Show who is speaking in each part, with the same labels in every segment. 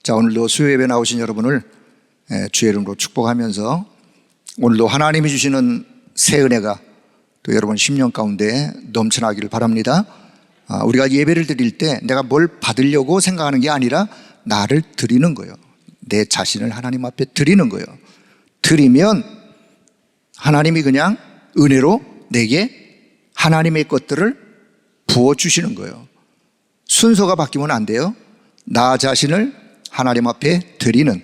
Speaker 1: 자, 오늘도 수요예배 나오신 여러분을 주의 이름으로 축복하면서 오늘도 하나님이 주시는 새 은혜가 또 여러분 심령 가운데 넘쳐나기를 바랍니다. 우리가 예배를 드릴 때 내가 뭘 받으려고 생각하는 게 아니라 나를 드리는 거예요. 내 자신을 하나님 앞에 드리는 거예요. 드리면 하나님이 그냥 은혜로 내게 하나님의 것들을 부어주시는 거예요. 순서가 바뀌면 안 돼요. 나 자신을 하나님 앞에 드리는,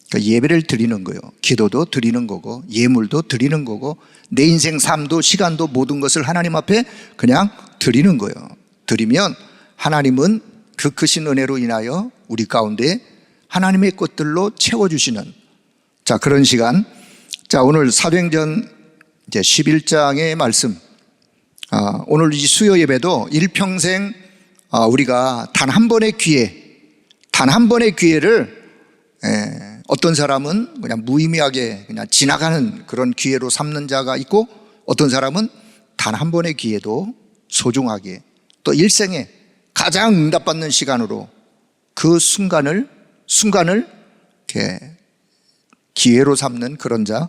Speaker 1: 그러니까 예배를 드리는 거예요. 기도도 드리는 거고 예물도 드리는 거고 내 인생 삶도 시간도 모든 것을 하나님 앞에 그냥 드리는 거예요. 드리면 하나님은 그 크신 은혜로 인하여 우리 가운데 하나님의 것들로 채워주시는, 자, 그런 시간. 자, 오늘 사도행전 이제 11장의 말씀. 오늘 이 수요 예배도 일평생 우리가 단 한 번의 기회를 어떤 사람은 그냥 무의미하게 그냥 지나가는 그런 기회로 삼는 자가 있고, 어떤 사람은 단 한 번의 기회도 소중하게, 또 일생에 가장 응답받는 시간으로 그 순간을 이렇게 기회로 삼는 그런 자,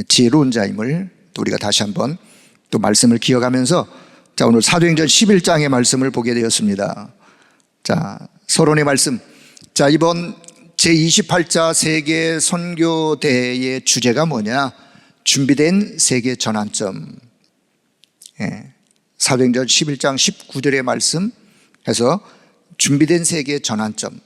Speaker 1: 지혜로운 자임을 또 우리가 다시 한번 또 말씀을 기억하면서, 자, 오늘 사도행전 11장의 말씀을 보게 되었습니다. 자, 서론의 말씀. 자, 이번 제28차 세계 선교대회의 주제가 뭐냐? 준비된 세계 전환점. 사도행전 11장 19절의 말씀 해서 준비된 세계 전환점.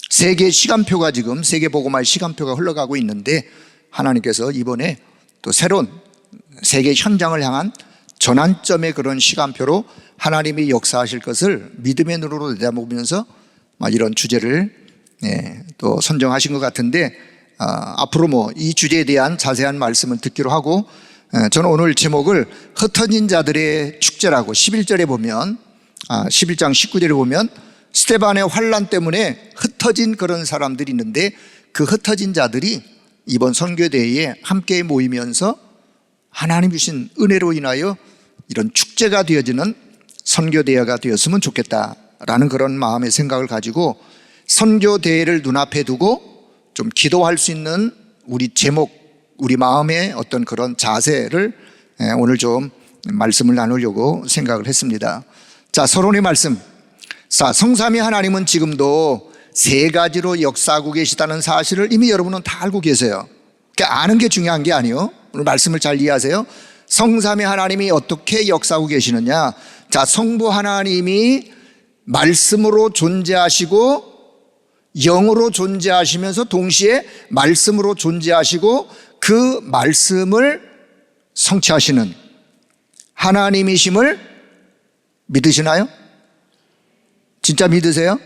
Speaker 1: 세계 시간표가 지금 세계 복음화의 시간표가 흘러가고 있는데, 하나님께서 이번에 또 새로운 세계 현장을 향한 전환점의 그런 시간표로 하나님이 역사하실 것을 믿음의 눈으로 내다보면서 이런 주제를 또 선정하신 것 같은데, 앞으로 이 주제에 대한 자세한 말씀을 듣기로 하고, 저는 오늘 제목을 흩어진 자들의 축제라고, 11절에 보면 11장 19절에 보면 스데반의 환난 때문에 흩어진 그런 사람들이 있는데, 그 흩어진 자들이 이번 선교대회에 함께 모이면서 하나님 주신 은혜로 인하여 이런 축제가 되어지는 선교대회가 되었으면 좋겠다라는 그런 마음의 생각을 가지고, 선교대회를 눈앞에 두고 좀 기도할 수 있는 우리 제목, 우리 마음의 어떤 그런 자세를 오늘 좀 말씀을 나누려고 생각을 했습니다. 자, 서론의 말씀. 자, 성삼위 하나님은 지금도 세 가지로 역사하고 계시다는 사실을 이미 여러분은 다 알고 계세요. 그러니까 아는 게 중요한 게 아니에요. 오늘 말씀을 잘 이해하세요. 성삼위 하나님이 어떻게 역사하고 계시느냐? 자, 성부 하나님이 말씀으로 존재하시고 영으로 존재하시면서 동시에 말씀으로 존재하시고 그 말씀을 성취하시는 하나님이심을 믿으시나요? 진짜 믿으세요?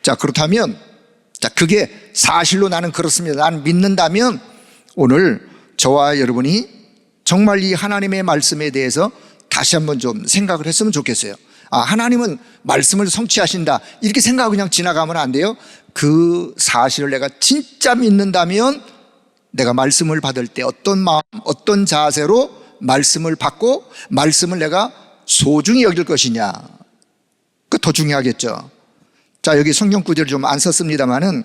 Speaker 1: 자, 그렇다면, 자, 그게 사실로 나는 그렇습니다, 나는 믿는다면, 오늘 저와 여러분이 정말 이 하나님의 말씀에 대해서 다시 한번 좀 생각을 했으면 좋겠어요. 하나님은 말씀을 성취하신다, 이렇게 생각하고 그냥 지나가면 안 돼요. 그 사실을 내가 진짜 믿는다면 내가 말씀을 받을 때 어떤 마음, 어떤 자세로 말씀을 받고 말씀을 내가 소중히 여길 것이냐, 그 더 중요하겠죠. 자, 여기 성경 구절을 좀 안 썼습니다만은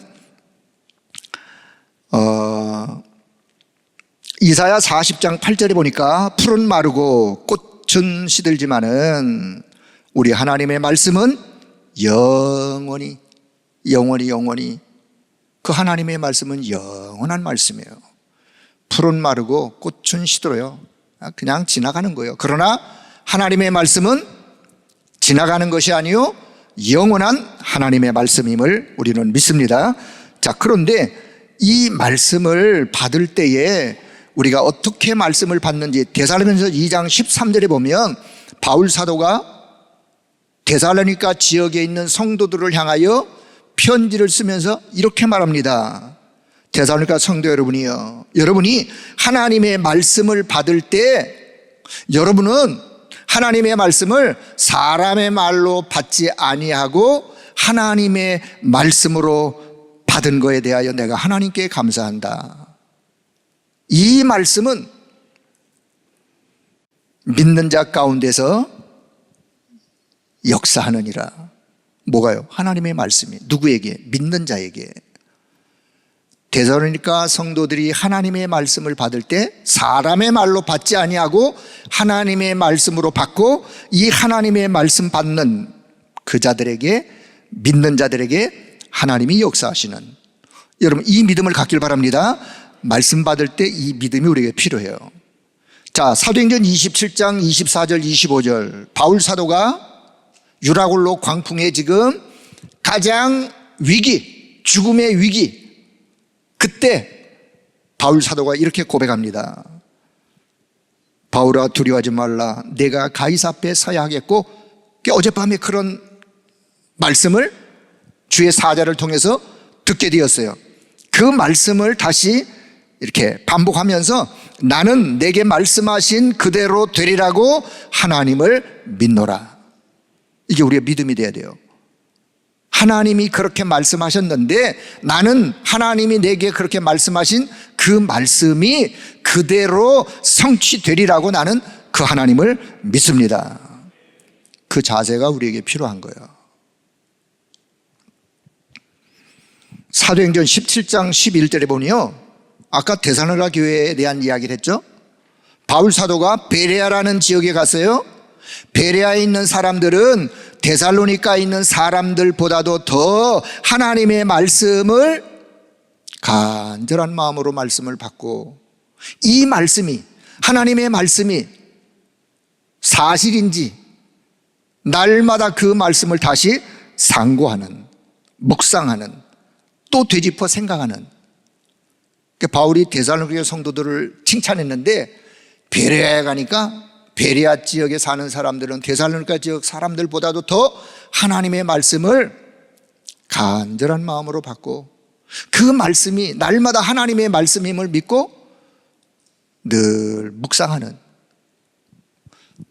Speaker 1: 이사야 40장 8절에 보니까 푸른 마르고 꽃은 시들지만은 우리 하나님의 말씀은 영원히 그 하나님의 말씀은 영원한 말씀이에요. 푸른 마르고 꽃은 시들어요. 그냥 지나가는 거예요. 그러나 하나님의 말씀은 지나가는 것이 아니요 영원한 하나님의 말씀임을 우리는 믿습니다. 자, 그런데 이 말씀을 받을 때에 우리가 어떻게 말씀을 받는지, 데살로니가서 2장 13절에 보면 바울 사도가 데살로니가 지역에 있는 성도들을 향하여 편지를 쓰면서 이렇게 말합니다. 데살로니가 성도 여러분이요, 여러분이 하나님의 말씀을 받을 때 여러분은 하나님의 말씀을 사람의 말로 받지 아니하고 하나님의 말씀으로 받은 거에 대하여 내가 하나님께 감사한다. 이 말씀은 믿는 자 가운데서 역사하느니라. 뭐가요? 하나님의 말씀이. 누구에게? 믿는 자에게. 데살로니가 성도들이 하나님의 말씀을 받을 때 사람의 말로 받지 아니하고 하나님의 말씀으로 받고, 이 하나님의 말씀 받는 그 자들에게, 믿는 자들에게 하나님이 역사하시는, 여러분 이 믿음을 갖길 바랍니다. 말씀 받을 때 이 믿음이 우리에게 필요해요. 자, 사도행전 27장 24절 25절, 바울 사도가 유라굴로 광풍에 지금 가장 위기, 죽음의 위기, 그때 바울 사도가 이렇게 고백합니다. 바울아, 두려워하지 말라. 내가 가이사 앞에 서야 하겠고, 어젯밤에 그런 말씀을 주의 사자를 통해서 듣게 되었어요. 그 말씀을 다시 이렇게 반복하면서 나는 내게 말씀하신 그대로 되리라고 하나님을 믿노라. 이게 우리의 믿음이 돼야 돼요. 하나님이 그렇게 말씀하셨는데 나는 하나님이 내게 그렇게 말씀하신 그 말씀이 그대로 성취되리라고 나는 그 하나님을 믿습니다. 그 자세가 우리에게 필요한 거예요. 사도행전 17장 11절에 보니요, 아까 데살로니가 교회에 대한 이야기를 했죠. 바울 사도가 베레아라는 지역에 갔어요. 베레아에 있는 사람들은 데살로니가에 있는 사람들보다도 더 하나님의 말씀을 간절한 마음으로 말씀을 받고, 이 말씀이, 하나님의 말씀이 사실인지 날마다 그 말씀을 다시 상고하는, 묵상하는, 또 되짚어 생각하는. 바울이 데살로니가 성도들을 칭찬했는데, 베레아에 가니까 베레아 지역에 사는 사람들은 데살로니가 지역 사람들보다도 더 하나님의 말씀을 간절한 마음으로 받고, 그 말씀이 날마다 하나님의 말씀임을 믿고 늘 묵상하는,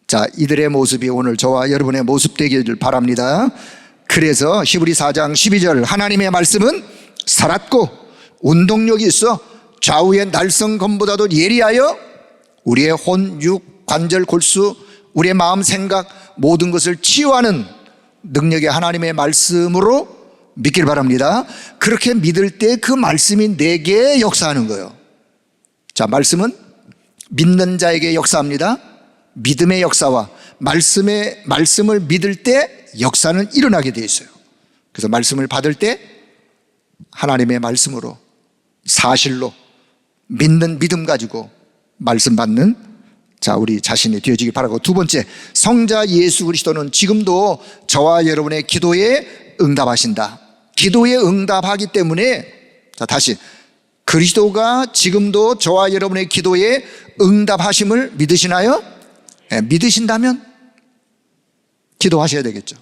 Speaker 1: 자, 이들의 모습이 오늘 저와 여러분의 모습 되기를 바랍니다. 그래서 히브리 4장 12절, 하나님의 말씀은 살았고 운동력이 있어 좌우의 날성검보다도 예리하여 우리의 혼, 육, 관절, 골수, 우리의 마음, 생각 모든 것을 치유하는 능력의 하나님의 말씀으로 믿길 바랍니다. 그렇게 믿을 때 그 말씀이 내게 역사하는 거예요. 자, 말씀은 믿는 자에게 역사합니다. 믿음의 역사와 말씀을 믿을 때 역사는 일어나게 되어 있어요. 그래서 말씀을 받을 때 하나님의 말씀으로, 사실로 믿는 믿음 가지고 말씀 받는, 자, 우리 자신이 되어지기 바라고, 두 번째, 성자 예수 그리스도는 지금도 저와 여러분의 기도에 응답하신다. 기도에 응답하기 때문에, 자, 다시, 그리스도가 지금도 저와 여러분의 기도에 응답하심을 믿으시나요? 네, 믿으신다면 기도하셔야 되겠죠.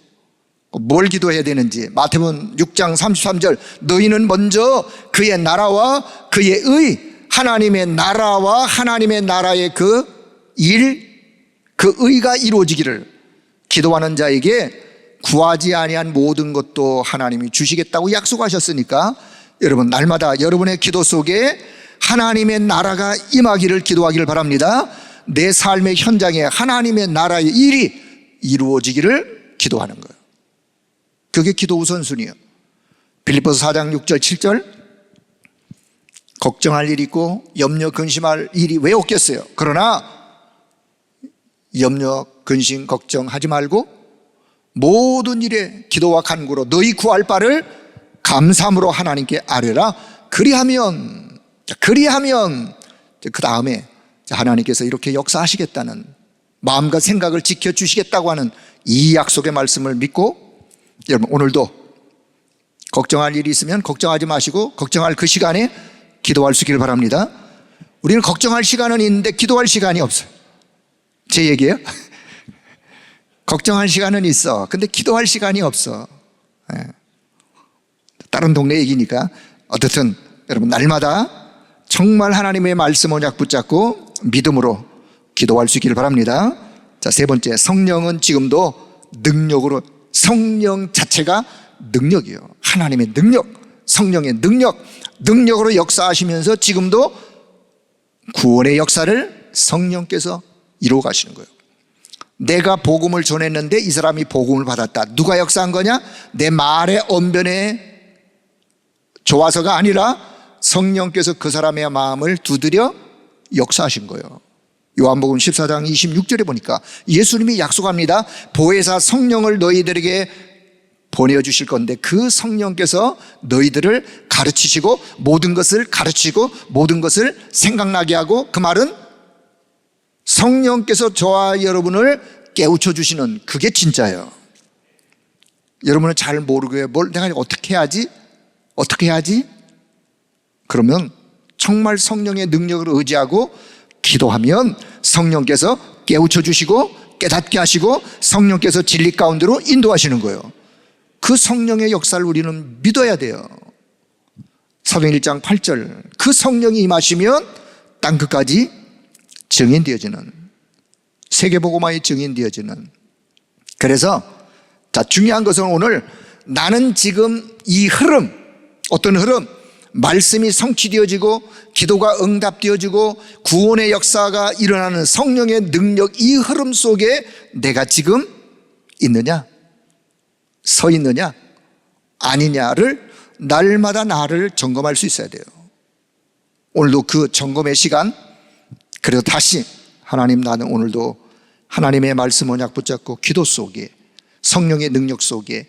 Speaker 1: 뭘 기도해야 되는지, 마태복음 6장 33절, 너희는 먼저 그의 나라와 그의 의, 하나님의 나라와 하나님의 나라의 그 일, 그 의가 이루어지기를, 기도하는 자에게 구하지 아니한 모든 것도 하나님이 주시겠다고 약속하셨으니까 여러분 날마다 여러분의 기도 속에 하나님의 나라가 임하기를 기도하기를 바랍니다. 내 삶의 현장에 하나님의 나라의 일이 이루어지기를 기도하는 거예요. 그게 기도 우선순위예요. 빌립보서 4장 6절 7절, 걱정할 일이 있고 염려 근심할 일이 왜 없겠어요? 그러나 염려 근심 걱정하지 말고 모든 일에 기도와 간구로 너희 구할 바를 감사함으로 하나님께 아뢰라. 그리하면 그 다음에 하나님께서 이렇게 역사하시겠다는, 마음과 생각을 지켜주시겠다고 하는 이 약속의 말씀을 믿고, 여러분 오늘도 걱정할 일이 있으면 걱정하지 마시고 걱정할 그 시간에 기도할 수 있기를 바랍니다. 우리는 걱정할 시간은 있는데 기도할 시간이 없어요. 제 얘기예요. 걱정할 시간은 있어. 근데 기도할 시간이 없어. 다른 동네 얘기니까. 어쨌든 여러분 날마다 정말 하나님의 말씀 언약 붙잡고 믿음으로 기도할 수 있기를 바랍니다. 자, 세 번째, 성령은 지금도 능력으로, 성령 자체가 능력이에요. 하나님의 능력, 성령의 능력으로 역사하시면서 지금도 구원의 역사를 성령께서 이루어 가시는 거예요. 내가 복음을 전했는데 이 사람이 복음을 받았다. 누가 역사한 거냐? 내 말의 언변에 좋아서가 아니라 성령께서 그 사람의 마음을 두드려 역사하신 거예요. 요한복음 14장 26절에 보니까 예수님이 약속합니다. 보혜사 성령을 너희들에게 보내주실 건데 그 성령께서 너희들을 가르치시고 모든 것을 가르치고 모든 것을 생각나게 하고, 그 말은 성령께서 저와 여러분을 깨우쳐 주시는, 그게 진짜예요. 여러분은 잘 모르고요. 뭘 내가 어떻게 해야지? 어떻게 해야지? 그러면 정말 성령의 능력을 의지하고 기도하면 성령께서 깨우쳐 주시고 깨닫게 하시고 성령께서 진리 가운데로 인도하시는 거예요. 그 성령의 역사를 우리는 믿어야 돼요. 사도행 1장 8절, 그 성령이 임하시면 땅끝까지 증인되어지는, 세계복음화의 증인되어지는. 그래서 중요한 것은 오늘 나는 지금 이 흐름, 어떤 흐름, 말씀이 성취되어지고 기도가 응답되어지고 구원의 역사가 일어나는 성령의 능력, 이 흐름 속에 내가 지금 있느냐, 서 있느냐 아니냐를 날마다 나를 점검할 수 있어야 돼요. 오늘도 그 점검의 시간, 그래서 다시 하나님, 나는 오늘도 하나님의 말씀 언약 붙잡고 기도 속에 성령의 능력 속에,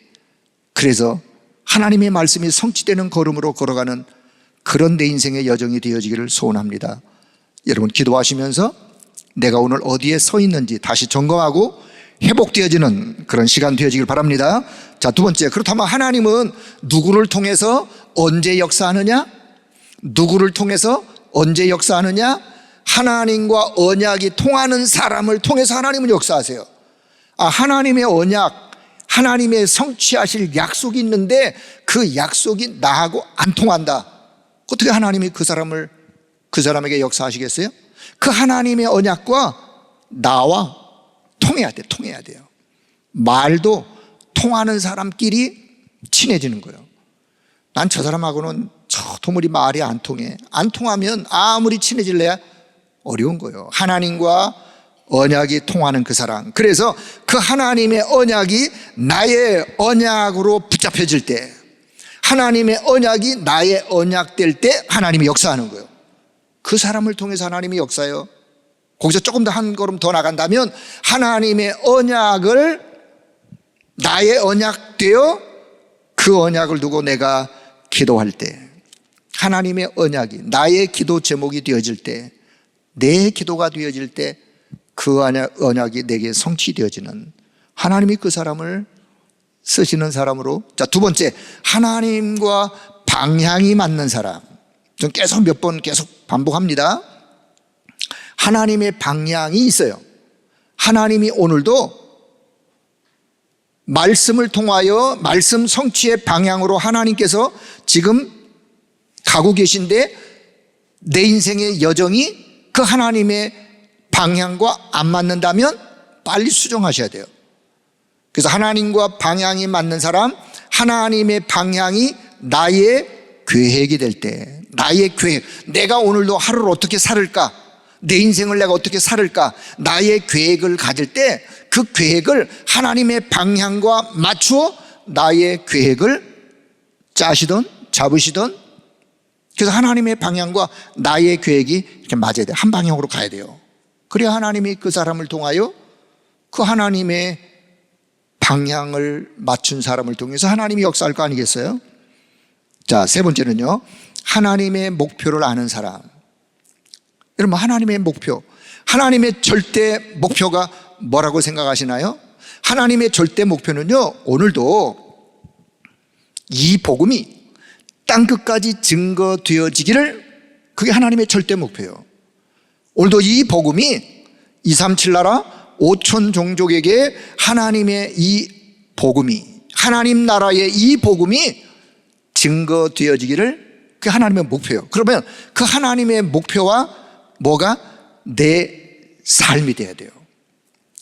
Speaker 1: 그래서 하나님의 말씀이 성취되는 걸음으로 걸어가는 그런 내 인생의 여정이 되어지기를 소원합니다. 여러분 기도하시면서 내가 오늘 어디에 서 있는지 다시 점검하고 회복되어지는 그런 시간 되어지길 바랍니다. 자, 두 번째, 그렇다면 하나님은 누구를 통해서 언제 역사하느냐? 누구를 통해서 언제 역사하느냐? 하나님과 언약이 통하는 사람을 통해서 하나님은 역사하세요. 하나님의 언약, 하나님의 성취하실 약속이 있는데 그 약속이 나하고 안 통한다. 어떻게 하나님이 그 사람에게 역사하시겠어요? 그 하나님의 언약과 나와 통해야 돼요. 말도 통하는 사람끼리 친해지는 거예요. 난 저 사람하고는 도무지 말이 안 통해. 안 통하면 아무리 친해질래야 어려운 거예요. 하나님과 언약이 통하는 그 사람. 그래서 그 하나님의 언약이 나의 언약으로 붙잡혀질 때, 하나님의 언약이 나의 언약 될 때 하나님이 역사하는 거예요. 그 사람을 통해서 하나님이 역사해요. 거기서 조금 더 한 걸음 더 나간다면 하나님의 언약을 나의 언약 되어 그 언약을 두고 내가 기도할 때, 하나님의 언약이 나의 기도 제목이 되어질 때, 내 기도가 되어질 때 그 언약이 내게 성취되어지는, 하나님이 그 사람을 쓰시는 사람으로. 자, 두 번째, 하나님과 방향이 맞는 사람. 전 계속 몇 번 계속 반복합니다. 하나님의 방향이 있어요. 하나님이 오늘도 말씀을 통하여 말씀 성취의 방향으로 하나님께서 지금 가고 계신데, 내 인생의 여정이 그 하나님의 방향과 안 맞는다면 빨리 수정하셔야 돼요. 그래서 하나님과 방향이 맞는 사람, 하나님의 방향이 나의 계획이 될 때, 나의 계획, 내가 오늘도 하루를 어떻게 살을까, 내 인생을 내가 어떻게 살을까, 나의 계획을 가질 때 그 계획을 하나님의 방향과 맞추어 나의 계획을 짜시던 잡으시던, 그래서 하나님의 방향과 나의 계획이 이렇게 맞아야 돼요. 한 방향으로 가야 돼요. 그래야 하나님이 그 사람을 통하여 그 하나님의 방향을 맞춘 사람을 통해서 하나님이 역사할 거 아니겠어요? 자, 세 번째는요, 하나님의 목표를 아는 사람. 여러분, 하나님의 목표, 하나님의 절대 목표가 뭐라고 생각하시나요? 하나님의 절대 목표는요, 오늘도 이 복음이 땅끝까지 증거되어지기를, 그게 하나님의 절대 목표예요. 오늘도 이 복음이 237 나라 5천 종족에게 하나님의 이 복음이, 하나님 나라의 이 복음이 증거되어지기를, 그게 하나님의 목표예요. 그러면 그 하나님의 목표와 뭐가? 내 삶이 돼야 돼요.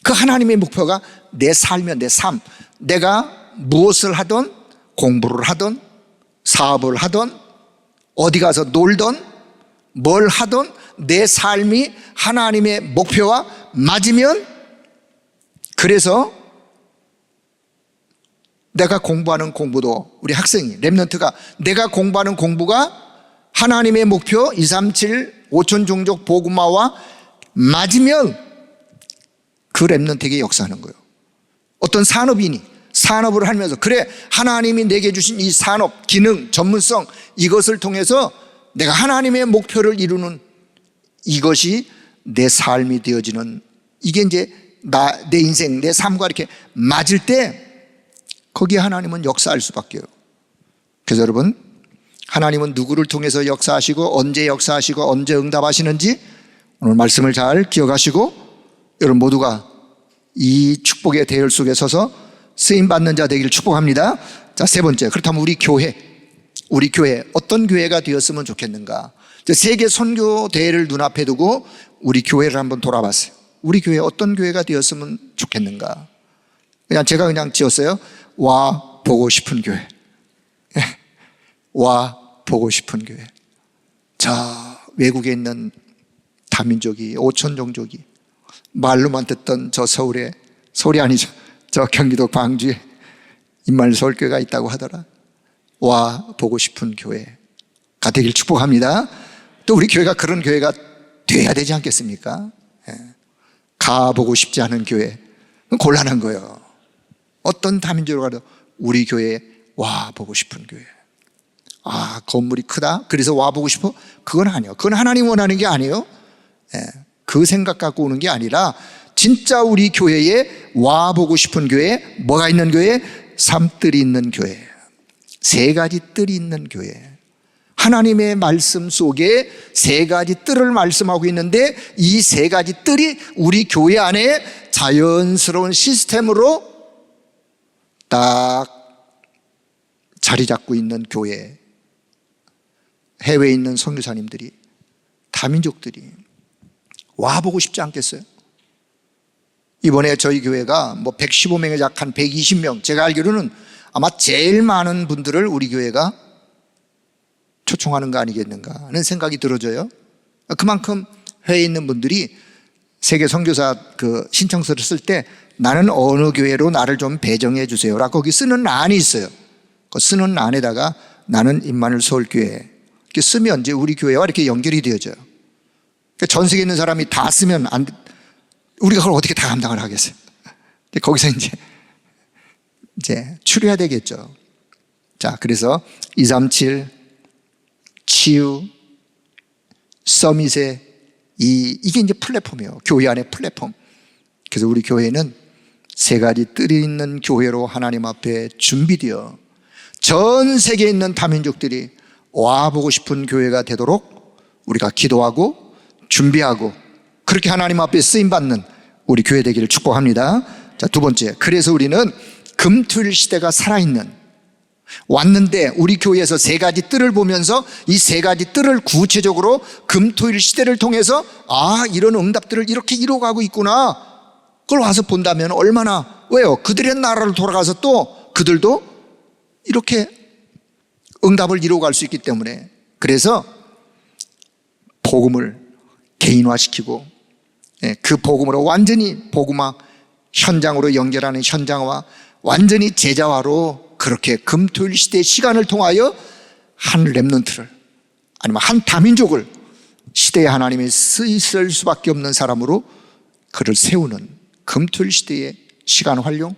Speaker 1: 그 하나님의 목표가 내 삶이면 내 삶, 내가 무엇을 하든, 공부를 하든 사업을 하든 어디 가서 놀든 뭘 하든 내 삶이 하나님의 목표와 맞으면 그래서 내가 공부하는 공부도, 우리 학생이, 렘넌트가 내가 공부하는 공부가 하나님의 목표 237 5천 종족 복음화와 맞으면 그 렘넌트에게 역사하는 거예요. 어떤 산업인이 산업을 하면서 그래, 하나님이 내게 주신 이 산업, 기능, 전문성, 이것을 통해서 내가 하나님의 목표를 이루는, 이것이 내 삶이 되어지는, 이게 이제 내 인생, 내 삶과 이렇게 맞을 때 거기에 하나님은 역사할 수밖에요. 그래서 여러분, 하나님은 누구를 통해서 역사하시고 언제 역사하시고 언제 응답하시는지 오늘 말씀을 잘 기억하시고 여러분 모두가 이 축복의 대열 속에 서서 쓰임받는 자 되기를 축복합니다. 자, 세 번째, 그렇다면 우리 교회 어떤 교회가 되었으면 좋겠는가? 세계 선교 대회를 눈앞에 두고 우리 교회를 한번 돌아봤어요. 우리 교회 어떤 교회가 되었으면 좋겠는가? 제가 그냥 지었어요. 와 보고 싶은 교회. 와 보고 싶은 교회. 자, 외국에 있는 다민족이 5천 종족이 말로만 듣던 저 서울에, 서울이 아니죠, 저 경기도 광주에 임마누엘 서울교회가 있다고 하더라. 와 보고 싶은 교회가 되길 축복합니다. 또 우리 교회가 그런 교회가 돼야 되지 않겠습니까? 가보고 싶지 않은 교회, 곤란한 거예요. 어떤 다민족으로 가도 우리 교회에 와 보고 싶은 교회. 아, 건물이 크다 그래서 와 보고 싶어? 그건 아니에요. 그건 하나님 원하는 게 아니에요. 그 생각 갖고 오는 게 아니라 진짜 우리 교회에 와 보고 싶은 교회, 뭐가 있는 교회? 삶뜰이 있는 교회, 세 가지 뜰이 있는 교회. 하나님의 말씀 속에 세 가지 뜰을 말씀하고 있는데 이 세 가지 뜰이 우리 교회 안에 자연스러운 시스템으로 딱 자리 잡고 있는 교회. 해외에 있는 선교사님들이, 다민족들이 와보고 싶지 않겠어요? 이번에 저희 교회가 115명에 약 한 120명, 제가 알기로는 아마 제일 많은 분들을 우리 교회가 초청하는 거 아니겠는가 하는 생각이 들어져요. 그만큼 해외에 있는 분들이 세계 선교사 그 신청서를 쓸 때 나는 어느 교회로 나를 좀 배정해 주세요 라고 거기 쓰는 란이 있어요. 그 쓰는 란에다가 나는 임마누엘 서울교회 이렇게 쓰면 이제 우리 교회와 이렇게 연결이 되어져요. 그러니까 전 세계에 있는 사람이 다 쓰면 우리가 그걸 어떻게 다 감당을 하겠어요? 거기서 이제 추려야 되겠죠. 자, 그래서 237 치유 서밋의 이게 이제 플랫폼이에요. 교회 안의 플랫폼. 그래서 우리 교회는 세 가지 뜰이 있는 교회로 하나님 앞에 준비되어 전 세계에 있는 다민족들이 와보고 싶은 교회가 되도록 우리가 기도하고 준비하고 그렇게 하나님 앞에 쓰임받는 우리 교회 되기를 축복합니다. 자, 두 번째, 그래서 우리는 금토일 시대가 살아있는, 왔는데 우리 교회에서 세 가지 뜰을 보면서 이 세 가지 뜰을 구체적으로 금토일 시대를 통해서 이런 응답들을 이렇게 이루어가고 있구나, 그걸 와서 본다면 얼마나, 왜요? 그들의 나라로 돌아가서 또 그들도 이렇게 응답을 이루어갈 수 있기 때문에, 그래서 복음을 개인화시키고 그 복음으로 완전히 복음화 현장으로 연결하는 현장화, 완전히 제자화로 그렇게 금토일 시대의 시간을 통하여 한 렘넌트를, 아니면 한 다민족을 시대의 하나님이 쓰실 수밖에 없는 사람으로 그를 세우는 금토일 시대의 시간 활용.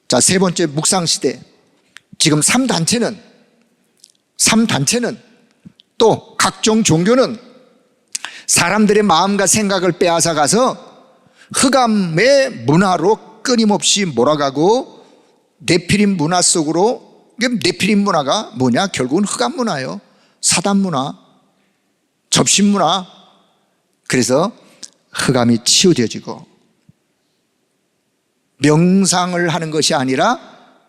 Speaker 1: 자, 세 번째, 묵상 시대. 지금 3단체는 또 각종 종교는 사람들의 마음과 생각을 빼앗아 가서 흑암의 문화로 끊임없이 몰아가고 네피림 문화 속으로, 네피림 문화가 뭐냐? 결국은 흑암 문화예요. 사단 문화, 접신 문화. 그래서 흑암이 치유되어지고 명상을 하는 것이 아니라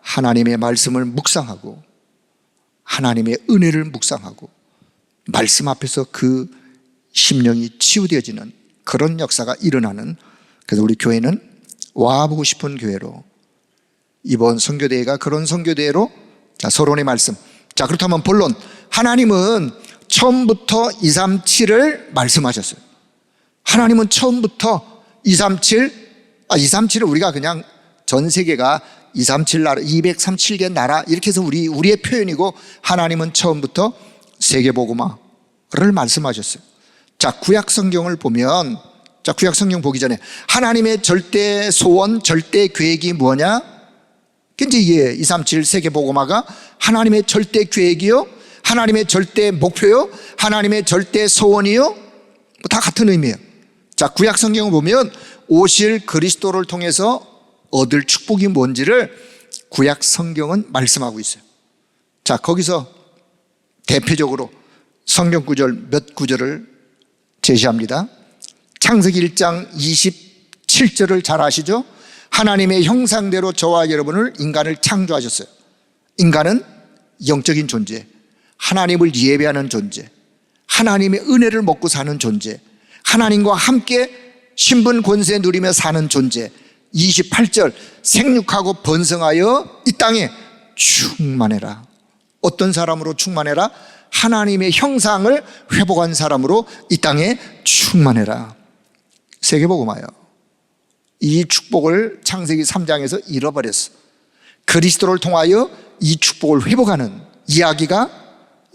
Speaker 1: 하나님의 말씀을 묵상하고 하나님의 은혜를 묵상하고 말씀 앞에서 그 심령이 치유되어지는 그런 역사가 일어나는, 그래서 우리 교회는 와보고 싶은 교회로, 이번 선교대회가 그런 선교대회로. 자, 서론의 말씀. 자, 그렇다면 본론. 하나님은 처음부터 237을 말씀하셨어요. 하나님은 처음부터 237, 237은 우리가 그냥 전 세계가 237 나라, 237개 나라 이렇게 해서 우리의 표현이고, 하나님은 처음부터 세계복음화를 말씀하셨어요. 자, 구약 성경을 보면, 자, 구약 성경 보기 전에 하나님의 절대 소원, 절대 계획이 뭐냐? 이제 237 세계복음화가 하나님의 절대 계획이요, 하나님의 절대 목표요, 하나님의 절대 소원이요, 다 같은 의미예요. 자, 구약 성경을 보면 오실 그리스도를 통해서 얻을 축복이 뭔지를 구약 성경은 말씀하고 있어요. 자, 거기서 대표적으로 성경 구절 몇 구절을 제시합니다. 창세기 1장 27절을 잘 아시죠? 하나님의 형상대로 저와 여러분을, 인간을 창조하셨어요. 인간은 영적인 존재, 하나님을 예배하는 존재, 하나님의 은혜를 먹고 사는 존재, 하나님과 함께 신분 권세 누리며 사는 존재. 28절, 생육하고 번성하여 이 땅에 충만해라. 어떤 사람으로 충만해라? 하나님의 형상을 회복한 사람으로 이 땅에 충만해라. 세계복음화요. 이 축복을 창세기 3장에서 잃어버렸어. 그리스도를 통하여 이 축복을 회복하는 이야기가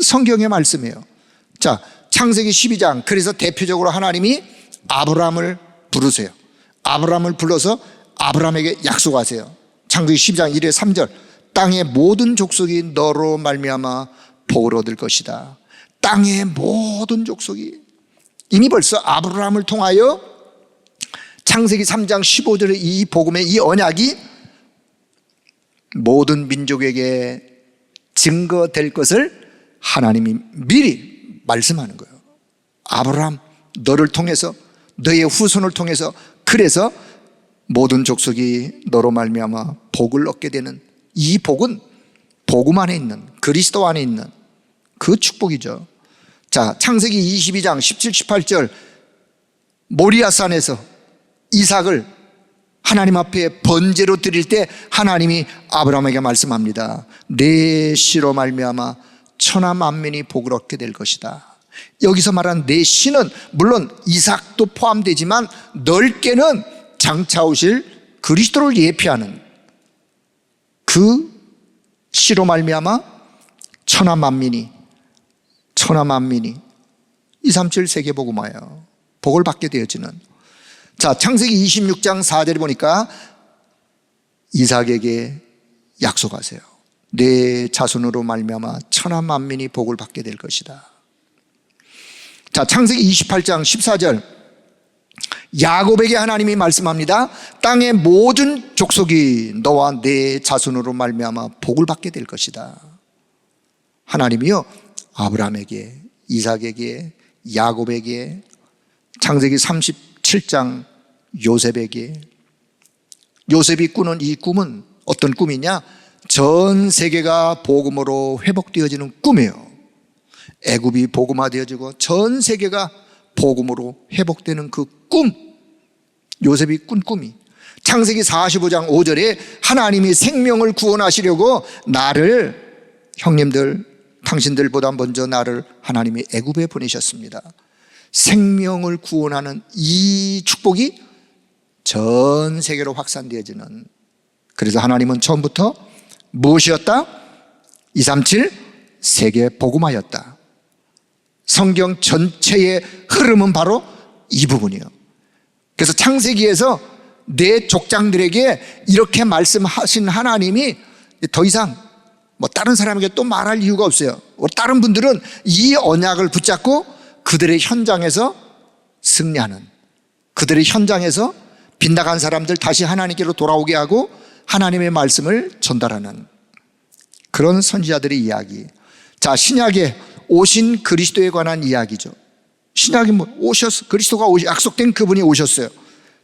Speaker 1: 성경의 말씀이에요. 자, 창세기 12장, 그래서 대표적으로 하나님이 아브라함을 부르세요. 아브라함을 불러서 아브라함에게 약속하세요. 창세기 12장 1회 3절, 땅의 모든 족속이 너로 말미암아 복을 얻을 것이다. 땅의 모든 족속이, 이미 벌써 아브라함을 통하여 창세기 3장 15절의 이 복음의 이 언약이 모든 민족에게 증거될 것을 하나님이 미리 말씀하는 거예요. 아브라함, 너를 통해서, 너의 후손을 통해서, 그래서 모든 족속이 너로 말미암아 복을 얻게 되는, 이 복은 복음 안에 있는, 그리스도 안에 있는 그 축복이죠. 자, 창세기 22장 17, 18절, 모리아산에서 이삭을 하나님 앞에 번제로 드릴 때 하나님이 아브라함에게 말씀합니다. 내 씨로 말미암아 천하 만민이 복을 얻게 될 것이다. 여기서 말하는 내 씨는 물론 이삭도 포함되지만 넓게는 장차 오실 그리스도를 예표하는 그 씨로 말미암아 천하 만민이 237 세계복음화예요. 복을 받게 되어지는. 자, 창세기 26장 4절에 보니까 이삭에게 약속하세요. 내 자손으로 말미암아 천하 만민이 복을 받게 될 것이다. 자, 창세기 28장 14절, 야곱에게 하나님이 말씀합니다. 땅의 모든 족속이 너와 내 자손으로 말미암아 복을 받게 될 것이다. 하나님이요, 아브라함에게, 이삭에게, 야곱에게, 창세기 37장 요셉에게, 요셉이 꾸는 이 꿈은 어떤 꿈이냐? 전 세계가 복음으로 회복되어지는 꿈이에요. 애굽이 복음화되어지고 전 세계가 복음으로 회복되는 그 꿈, 요셉이 꾼 꿈이, 창세기 45장 5절에 하나님이 생명을 구원하시려고 나를, 형님들, 당신들보다 먼저 나를 하나님이 애굽에 보내셨습니다. 생명을 구원하는 이 축복이 전 세계로 확산되어지는, 그래서 하나님은 처음부터 무엇이었다? 237 세계 복음화였다. 성경 전체의 흐름은 바로 이 부분이에요. 그래서 창세기에서 내 족장들에게 이렇게 말씀하신 하나님이 더 이상 다른 사람에게 또 말할 이유가 없어요. 다른 분들은 이 언약을 붙잡고 그들의 현장에서 승리하는, 그들의 현장에서 빗나간 사람들 다시 하나님께로 돌아오게 하고 하나님의 말씀을 전달하는 그런 선지자들의 이야기. 자, 신약에 오신 그리스도에 관한 이야기죠. 신약이 그리스도가 약속된 그분이 오셨어요.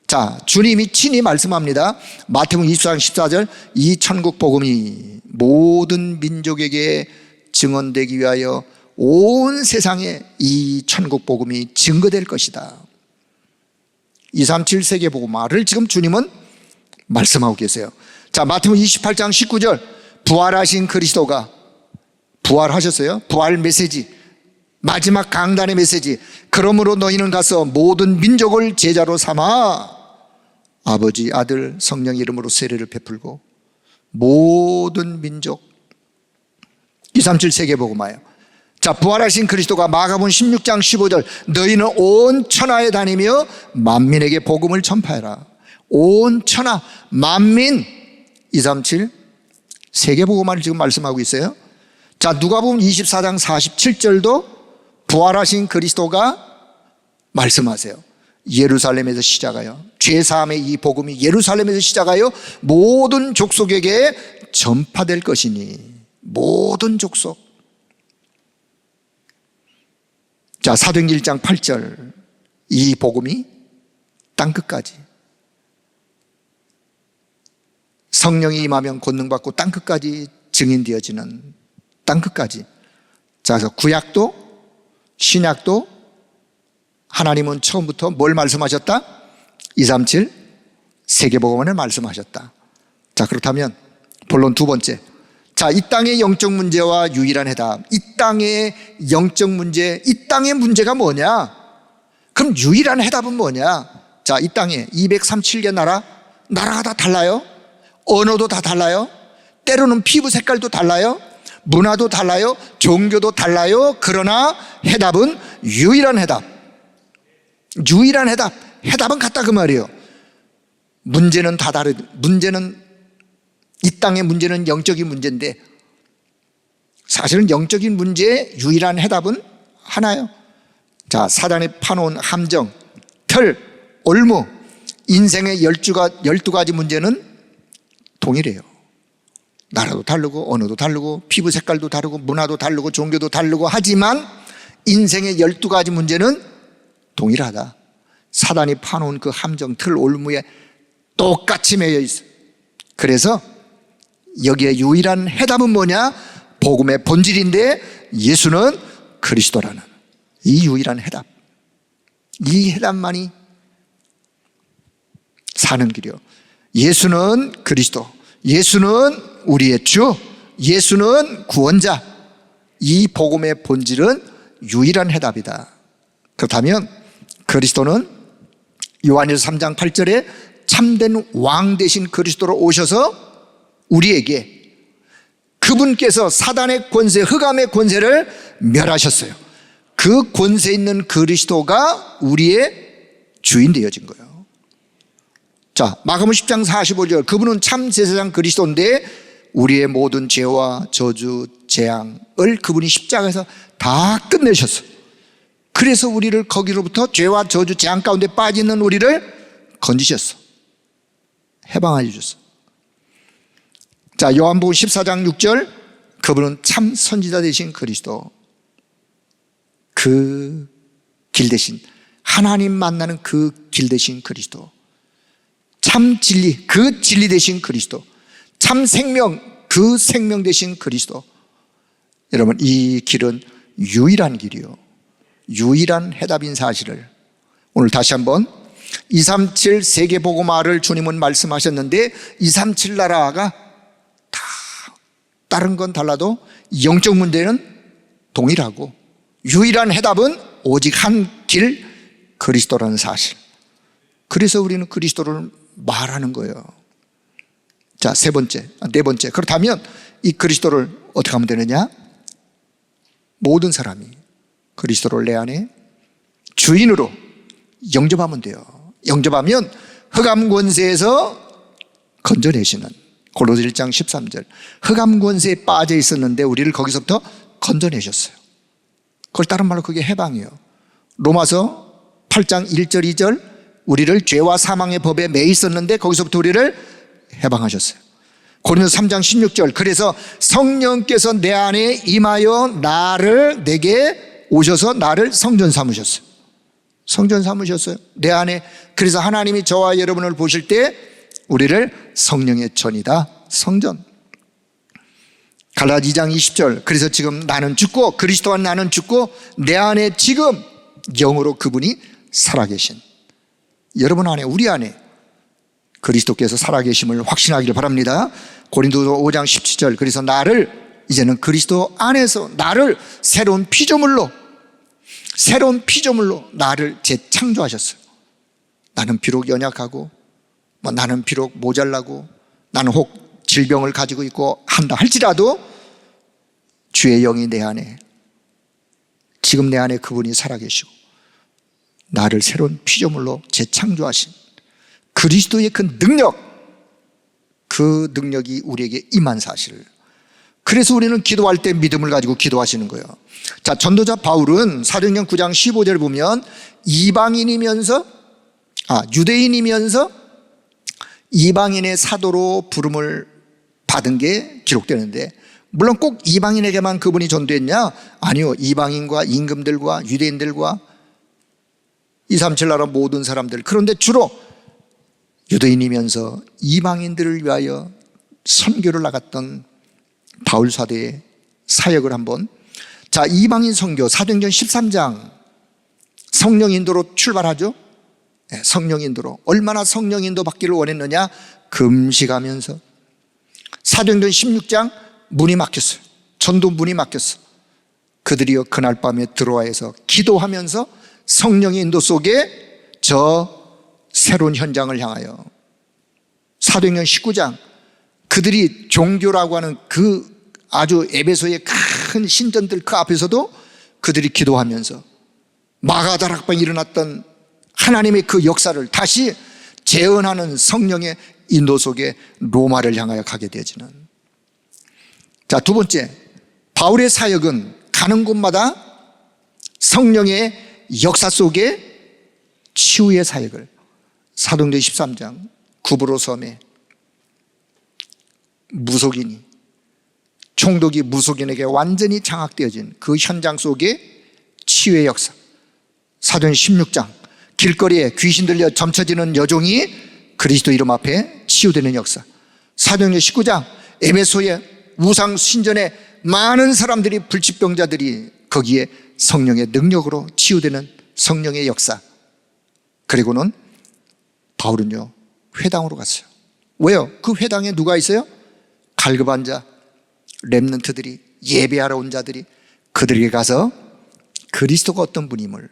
Speaker 1: 자, 주님이 친히 말씀합니다. 마태복음 24장 14절, 이 천국 복음이 모든 민족에게 증언되기 위하여 온 세상에 이 천국 복음이 증거될 것이다. 237 세계 복음화를 지금 주님은 말씀하고 계세요. 자, 마태복음 28장 19절, 부활하신 그리스도가 부활하셨어요. 부활 메시지, 마지막 강단의 메시지. 그러므로 너희는 가서 모든 민족을 제자로 삼아 아버지, 아들, 성령 이름으로 세례를 베풀고 모든 민족 237 세계복음화요. 자, 부활하신 그리스도가 마가복음 16장 15절 너희는 온 천하에 다니며 만민에게 복음을 전파해라. 온 천하 만민 237 세계복음화를 지금 말씀하고 있어요. 자, 누가복음 24장 47절도 부활하신 그리스도가 말씀하세요. 예루살렘에서 시작하여 죄사함의 이 복음이 예루살렘에서 시작하여 모든 족속에게 전파될 것이니 모든 족속. 자, 사도행전 1장 8절 이 복음이 땅끝까지 성령이 임하면 권능받고 땅끝까지 증인되어지는 땅끝까지. 자, 그래서 구약도 신약도 하나님은 처음부터 뭘 말씀하셨다? 237 세계복음을 말씀하셨다. 자, 그렇다면 본론 두 번째. 자, 이 땅의 영적 문제와 유일한 해답. 이 땅의 영적 문제, 이 땅의 문제가 뭐냐? 그럼 유일한 해답은 뭐냐? 자, 이 땅에 237개 나라가 다 달라요. 언어도 다 달라요. 때로는 피부 색깔도 달라요. 문화도 달라요. 종교도 달라요. 그러나 해답은 유일한 해답. 유일한 해답. 해답은 같다 그 말이에요. 문제는 다 문제는 이 땅의 문제는 영적인 문제인데 사실은 영적인 문제의 유일한 해답은 하나요. 자, 사단이 파놓은 함정, 틀, 올무, 인생의 12가지 문제는 동일해요. 나라도 다르고 언어도 다르고 피부 색깔도 다르고 문화도 다르고 종교도 다르고 하지만 인생의 12가지 문제는 동일하다. 사단이 파놓은 그 함정, 틀, 올무에 똑같이 매여 있어요. 그래서 여기에 유일한 해답은 뭐냐? 복음의 본질인데 예수는 그리스도라는 이 유일한 해답. 이 해답만이 사는 길이요. 예수는 그리스도, 예수는 우리의 주, 예수는 구원자. 이 복음의 본질은 유일한 해답이다. 그렇다면 그리스도는 요한일서 3장 8절에 참된 왕 되신 그리스도로 오셔서 우리에게 그분께서 사단의 권세, 흑암의 권세를 멸하셨어요. 그 권세 있는 그리스도가 우리의 주인 되어진 거예요. 자, 마가복음 10장 45절 그분은 참 제사장 그리스도인데 우리의 모든 죄와 저주, 재앙을 그분이 십자가에서 다 끝내셨어요. 그래서 우리를 거기로부터 죄와 저주, 재앙 가운데 빠지는 우리를 건지셨어. 해방하여 주셨어. 자, 요한복음 14장 6절 그분은 참 선지자 되신 그리스도, 그 길 대신 하나님 만나는 그 길 대신 그리스도, 참 진리, 그 진리 되신 그리스도, 참 생명, 그 생명 되신 그리스도. 여러분, 이 길은 유일한 길이요, 유일한 해답인 사실을 오늘 다시 한번 237 세계복음화를 주님은 말씀하셨는데 237 나라가 다 다른 건 달라도 영적 문제는 동일하고 유일한 해답은 오직 한 길 그리스도라는 사실. 그래서 우리는 그리스도를 말하는 거예요. 자, 네 번째. 그렇다면 이 그리스도를 어떻게 하면 되느냐? 모든 사람이 그리스도를 내 안에 주인으로 영접하면 돼요. 영접하면 흑암 권세에서 건져내시는, 골로새 1장 13절 흑암 권세에 빠져 있었는데 우리를 거기서부터 건져내셨어요. 그걸 다른 말로 그게 해방이에요. 로마서 8장 1절 2절 우리를 죄와 사망의 법에 매 있었는데 거기서부터 우리를 해방하셨어요. 고린도서 3장 16절 그래서 성령께서 내 안에 임하여 내게 오셔서 나를 성전 삼으셨어요. 성전 삼으셨어요. 내 안에. 그래서 하나님이 저와 여러분을 보실 때 우리를 성령의 전이다, 성전. 갈라디아 2장 20절 그래서 지금 나는 죽고 그리스도와 나는 죽고 내 안에 지금 영으로 그분이 살아계신, 여러분 안에, 우리 안에 그리스도께서 살아계심을 확신하기를 바랍니다. 고린도서 5장 17절 그래서 나를 이제는 그리스도 안에서 나를 새로운 피조물로 나를 재창조하셨어요. 나는 비록 연약하고 뭐 나는 비록 모자라고 나는 혹 질병을 가지고 있고 한다 할지라도 주의 영이 내 안에, 지금 내 안에 그분이 살아계시고 나를 새로운 피조물로 재창조하신 그리스도의 그 능력, 그 능력이 우리에게 임한 사실을, 그래서 우리는 기도할 때 믿음을 가지고 기도하시는 거예요. 자, 전도자 바울은 사도행전 9장 15절 보면 유대인이면서 이방인의 사도로 부름을 받은 게 기록되는데, 물론 꼭 이방인에게만 그분이 전도했냐? 아니요. 이방인과 임금들과 유대인들과 237 나라 모든 사람들, 그런데 주로 유대인이면서 이방인들을 위하여 선교를 나갔던 바울 사도의 사역을 한번, 자, 이방인 선교 사도행전 13장 성령 인도로 출발하죠. 네, 성령 인도로. 얼마나 성령 인도 받기를 원했느냐? 금식하면서. 사도행전 16장 문이 막혔어요. 전도 문이 막혔어. 그들이여 그날 밤에 들어와서 기도하면서 성령의 인도 속에 저 새로운 현장을 향하여. 사도행전 19장 그들이 종교라고 하는 그 아주 에베소의 큰 신전들 그 앞에서도 그들이 기도하면서 마가다락방에 일어났던 하나님의 그 역사를 다시 재현하는 성령의 인도 속에 로마를 향하여 가게 되어지는. 자, 두 번째, 바울의 사역은 가는 곳마다 성령의 역사 속에 치유의 사역을. 사도행전 13장 구브로 섬에 무속인이, 총독이 무속인에게 완전히 장악되어진 그 현장 속에 치유의 역사. 사도행전 16장 길거리에 귀신 들려 점쳐지는 여종이 그리스도 이름 앞에 치유되는 역사. 사도행전 19장 에베소의 우상 신전에 많은 사람들이, 불치병자들이 거기에 성령의 능력으로 치유되는 성령의 역사. 그리고는 바울은요 회당으로 갔어요. 왜요? 그 회당에 누가 있어요? 갈급한 자, 렘넌트들이, 예배하러 온 자들이, 그들에게 가서 그리스도가 어떤 분임을,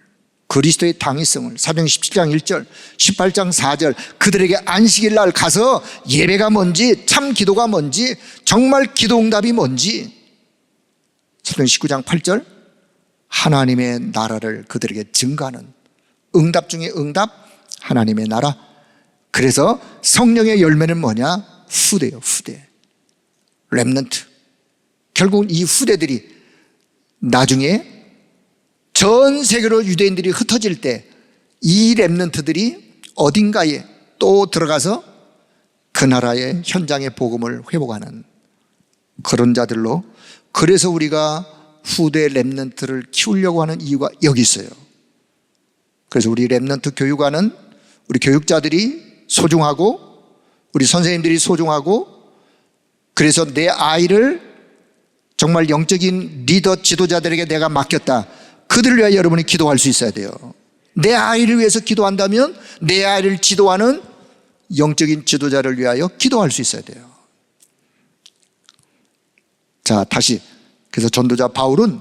Speaker 1: 그리스도의 당위성을, 사도행전 17장 1절 18장 4절 그들에게 안식일 날 가서 예배가 뭔지, 참 기도가 뭔지, 정말 기도 응답이 뭔지, 사도행전 19장 8절 하나님의 나라를 그들에게 증거하는, 응답 중에 응답, 하나님의 나라. 그래서 성령의 열매는 뭐냐? 후대요, 후대. 렘넌트. 결국 이 후대들이 나중에 전 세계로 유대인들이 흩어질 때 이 렘넌트들이 어딘가에 또 들어가서 그 나라의 현장의 복음을 회복하는 그런 자들로. 그래서 우리가 후대 렘넌트를 키우려고 하는 이유가 여기 있어요. 그래서 우리 렘넌트 교육하는 우리 교육자들이 소중하고, 우리 선생님들이 소중하고, 그래서 내 아이를 정말 영적인 리더 지도자들에게 내가 맡겼다. 그들을 위하여 여러분이 기도할 수 있어야 돼요. 내 아이를 위해서 기도한다면 내 아이를 지도하는 영적인 지도자를 위하여 기도할 수 있어야 돼요. 자, 다시. 그래서 전도자 바울은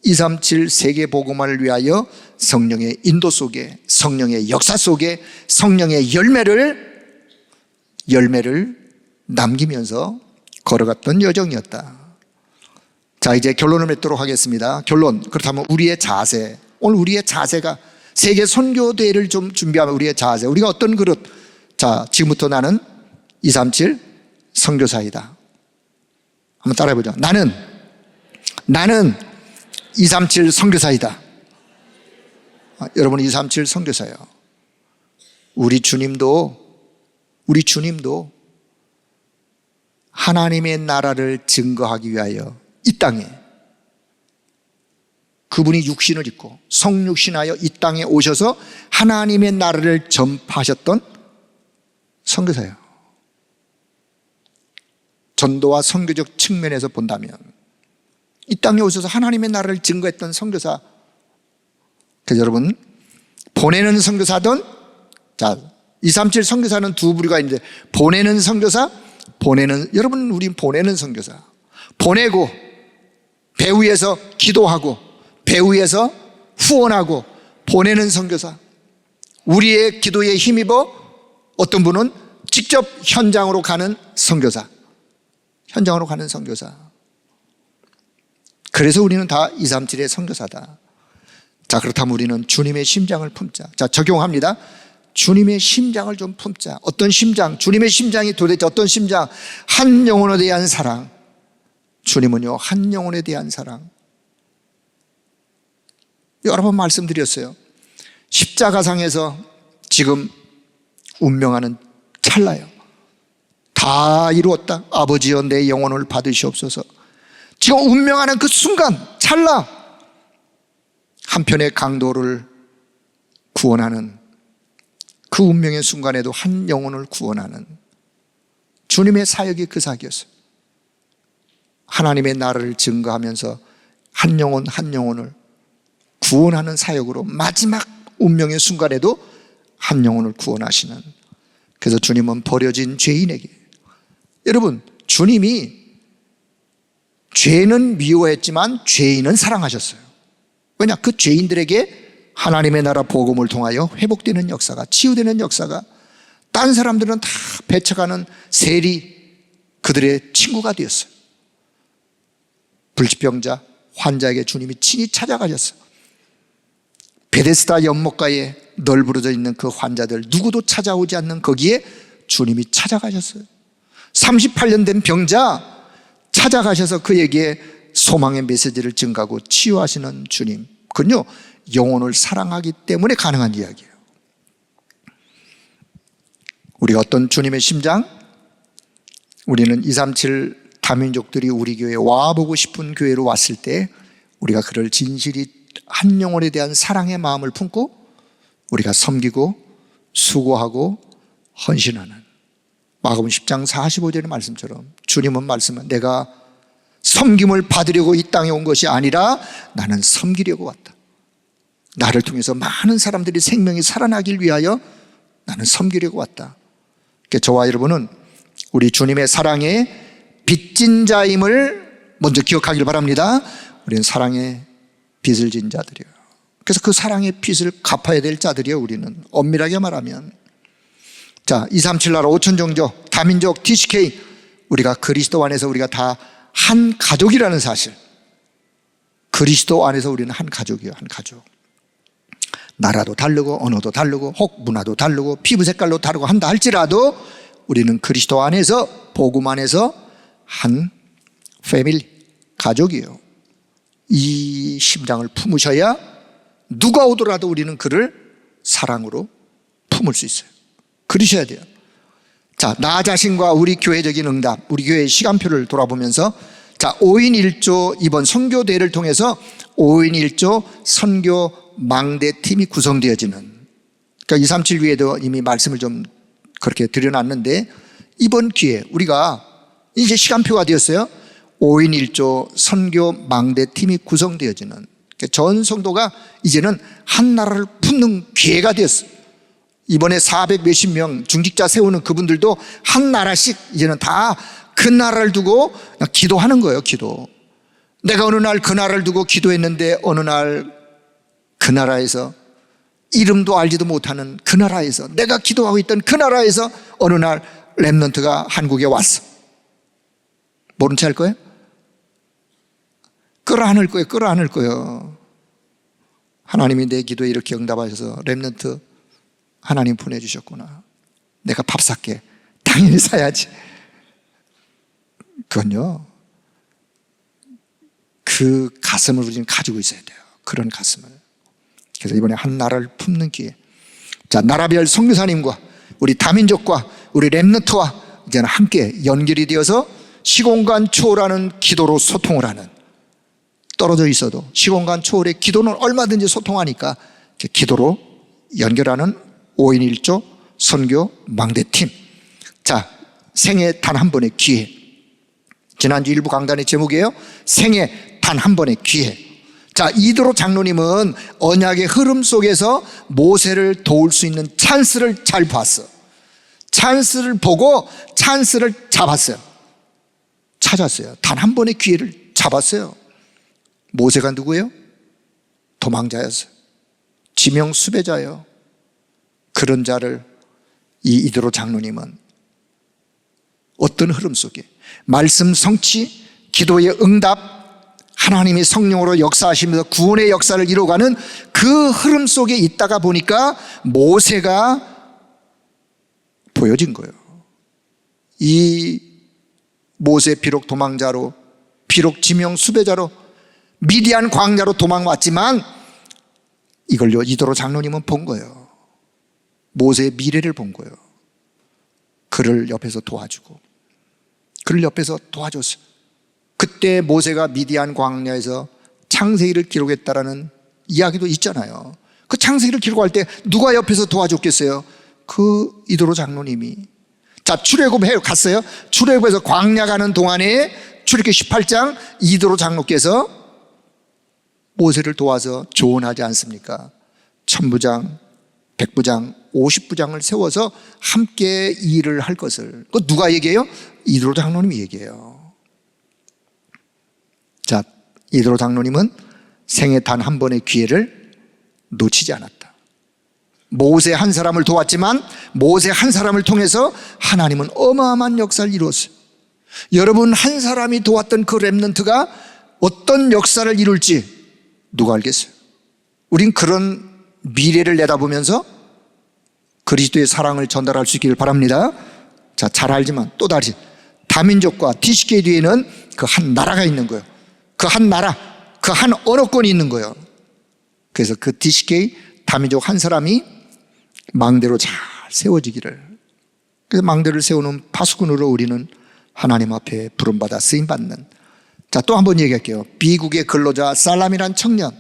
Speaker 1: 237 세계 복음화를 위하여 성령의 인도 속에, 성령의 역사 속에 성령의 열매를 남기면서 걸어갔던 여정이었다. 자, 이제 결론을 맺도록 하겠습니다. 결론. 그렇다면 우리의 자세, 오늘 우리의 자세가, 세계 선교대회를 좀 준비하면 우리의 자세, 우리가 어떤 그릇. 자, 지금부터 나는 237 선교사이다. 한번 따라해보죠. 나는 237 선교사이다. 여러분은 237 선교사예요. 우리 주님도 하나님의 나라를 증거하기 위하여 이 땅에, 그분이 육신을 입고 성육신하여 이 땅에 오셔서 하나님의 나라를 전파하셨던 선교사예요. 전도와 선교적 측면에서 본다면 이 땅에 오셔서 하나님의 나라를 증거했던 선교사. 그래서 여러분, 보내는 선교사든, 자, 237 선교사는 두 부류가 있는데, 보내는 선교사, 여러분, 우린 보내는 선교사. 보내고 배후에서 기도하고 배후에서 후원하고 보내는 선교사. 우리의 기도에 힘입어 어떤 분은 직접 현장으로 가는 선교사. 현장으로 가는 선교사. 그래서 우리는 다 237의 선교사다. 자, 그렇다면 우리는 주님의 심장을 품자. 자, 적용합니다. 주님의 심장을 좀 품자. 어떤 심장? 주님의 심장이 도대체 어떤 심장? 한 영혼에 대한 사랑. 주님은요, 한 영혼에 대한 사랑. 여러 번 말씀드렸어요. 십자가상에서 지금 운명하는 찰나요. 다 이루었다. 아버지여 내 영혼을 받으시옵소서. 지금 운명하는 그 순간 찰나, 한편의 강도를 구원하는 그 운명의 순간에도 한 영혼을 구원하는 주님의 사역이 그 사역이었어요. 하나님의 나라를 증거하면서 한 영혼 한 영혼을 구원하는 사역으로 마지막 운명의 순간에도 한 영혼을 구원하시는. 그래서 주님은 버려진 죄인에게, 여러분, 주님이 죄는 미워했지만 죄인은 사랑하셨어요. 왜냐? 그 죄인들에게 하나님의 나라 복음을 통하여 회복되는 역사가, 치유되는 역사가, 딴 사람들은 다 배척하는 세리, 그들의 친구가 되었어요. 불치병자, 환자에게 주님이 친히 찾아가셨어요. 베데스다 연못가에 널브러져 있는 그 환자들, 누구도 찾아오지 않는 거기에 주님이 찾아가셨어요. 38년 된 병자 찾아가셔서 그에게 소망의 메시지를 증가하고 치유하시는 주님. 그건요, 영혼을 사랑하기 때문에 가능한 이야기예요. 우리가 어떤 주님의 심장? 우리는 237 다민족들이 우리 교회에 와보고 싶은 교회로 왔을 때 우리가 그를 진실이 한 영혼에 대한 사랑의 마음을 품고 우리가 섬기고 수고하고 헌신하는, 마가복음 10장 45절의 말씀처럼 주님은 말씀은 내가 섬김을 받으려고 이 땅에 온 것이 아니라 나는 섬기려고 왔다. 나를 통해서 많은 사람들이 생명이 살아나길 위하여 나는 섬기려고 왔다. 그러니까 저와 여러분은 우리 주님의 사랑의 빚진 자임을 먼저 기억하길 바랍니다. 우리는 사랑의 빚을 진 자들이에요. 그래서 그 사랑의 빚을 갚아야 될 자들이에요. 우리는 엄밀하게 말하면. 자, 237 나라 5천 종족 다민족 TCK, 우리가 그리스도 안에서 우리가 다 한 가족이라는 사실. 그리스도 안에서 우리는 한 가족이에요. 한 가족. 나라도 다르고 언어도 다르고 혹 문화도 다르고 피부 색깔도 다르고 한다 할지라도 우리는 그리스도 안에서, 복음 안에서 한 패밀리, 가족이에요. 이 심장을 품으셔야 누가 오더라도 우리는 그를 사랑으로 품을 수 있어요. 그러셔야 돼요. 자, 나 자신과 우리 교회적인 응답, 우리 교회의 시간표를 돌아보면서, 자, 5인 1조 이번 선교대회를 통해서 5인 1조 선교 망대팀이 구성되어지는, 그러니까 237 위에도 이미 말씀을 좀 그렇게 드려놨는데, 이번 기회에 우리가 이제 시간표가 되었어요. 5인 1조 선교 망대팀이 구성되어지는, 그러니까 전 성도가 이제는 한 나라를 품는 기회가 되었어요. 이번에 400 몇십 명 중직자 세우는 그분들도 한 나라씩 이제는 다 그 나라를 두고 기도하는 거예요. 기도. 내가 어느 날 그 나라를 두고 기도했는데 어느 날 그 나라에서, 이름도 알지도 못하는 그 나라에서, 내가 기도하고 있던 그 나라에서 어느 날 렘넌트가 한국에 왔어. 모른 채 할 거예요? 끌어안을 거예요. 끌어안을 거예요. 하나님이 내 기도에 이렇게 응답하셔서 렘넌트 하나님 보내주셨구나. 내가 밥 살게. 당연히 사야지. 그건요, 그 가슴을 우리는 가지고 있어야 돼요. 그런 가슴을. 그래서 이번에 한 나라를 품는 기회. 자, 나라별 선교사님과 우리 다민족과 우리 렘넌트와 이제는 함께 연결이 되어서 시공간 초월하는 기도로 소통을 하는, 떨어져 있어도 시공간 초월의 기도는 얼마든지 소통하니까 기도로 연결하는 5인 1조 선교 망대팀. 자, 생애 단 한 번의 기회. 지난주 일부 강단의 제목이에요. 생애 단 한 번의 기회. 자, 이드로 장로님은 언약의 흐름 속에서 모세를 도울 수 있는 찬스를 잘 봤어. 찬스를 보고 찬스를 잡았어요. 찾았어요. 단 한 번의 기회를 잡았어요. 모세가 누구예요? 도망자였어요. 지명 수배자예요. 그런 자를 이 이드로 장로님은 어떤 흐름 속에 말씀 성취, 기도의 응답, 하나님이 성령으로 역사하시면서 구원의 역사를 이루어가는 그 흐름 속에 있다가 보니까 모세가 보여진 거예요. 이 모세 비록 도망자로, 비록 지명 수배자로, 미디안 광야로 도망왔지만 이걸요 이도로 장로님은 본 거예요. 모세의 미래를 본 거예요. 그를 옆에서 도와주고, 그를 옆에서 도와줬어요. 그때 모세가 미디안 광야에서 창세기를 기록했다라는 이야기도 있잖아요. 그 창세기를 기록할 때 누가 옆에서 도와줬겠어요? 그 이도로 장로님이. 자, 출애굽해 갔어요. 출애굽에서 광야 가는 동안에 출애굽기 18장 이도로 장로께서 모세를 도와서 조언하지 않습니까? 천부장, 백부장, 50부장을 세워서 함께 일을 할 것을. 그 누가 얘기해요? 이도로 장로님이 얘기해요. 자, 이도로 장로님은 생애 단 한 번의 기회를 놓치지 않았다. 모세 한 사람을 도왔지만 모세 한 사람을 통해서 하나님은 어마어마한 역사를 이루었어요. 여러분 한 사람이 도왔던 그 렘넌트가 어떤 역사를 이룰지 누가 알겠어요? 우린 그런 미래를 내다보면서 그리스도의 사랑을 전달할 수 있기를 바랍니다. 자, 잘 알지만 또 다시 다민족과 DCK 뒤에는 그 한 나라가 있는 거예요. 그 한 나라, 그 한 언어권이 있는 거예요. 그래서 그 DCK 다민족 한 사람이 망대로 잘 세워지기를, 그래서 망대를 세우는 파수꾼으로 우리는 하나님 앞에 부름받아 쓰임받는. 자, 또 한 번 얘기할게요. 미국의 근로자 살람이란 청년,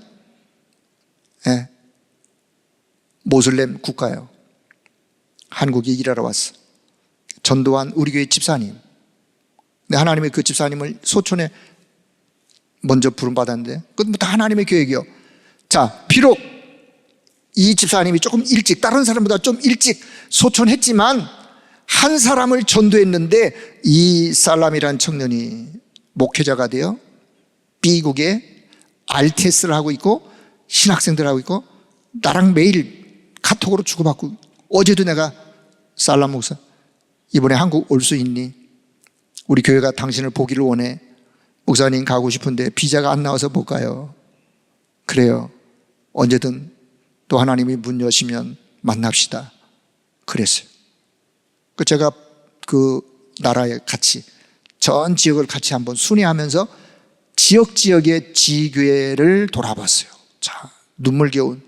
Speaker 1: 모슬렘 국가예요. 한국에 일하러 왔어. 전도한 우리 교회 집사님. 근데 하나님의 그 집사님을 소촌에 먼저 부름받았는데 그건 다 하나님의 계획이요. 자, 비록 이 집사님이 조금 일찍, 다른 사람보다 좀 일찍 소천했지만 한 사람을 전도했는데 이 살람이라는 청년이 목회자가 되어 B국에 RTS를 하고 있고 신학생들 하고 있고 나랑 매일 카톡으로 주고받고, 어제도 내가 살람 목사 이번에 한국 올 수 있니? 우리 교회가 당신을 보기를 원해. 목사님 가고 싶은데 비자가 안 나와서 못 가요. 그래요. 언제든 또 하나님이 문 여시면 만납시다. 그랬어요. 그 제가 그 나라에 같이 전 지역을 같이 한번 순회하면서 지역의 지교회를 돌아봤어요. 자, 눈물겨운,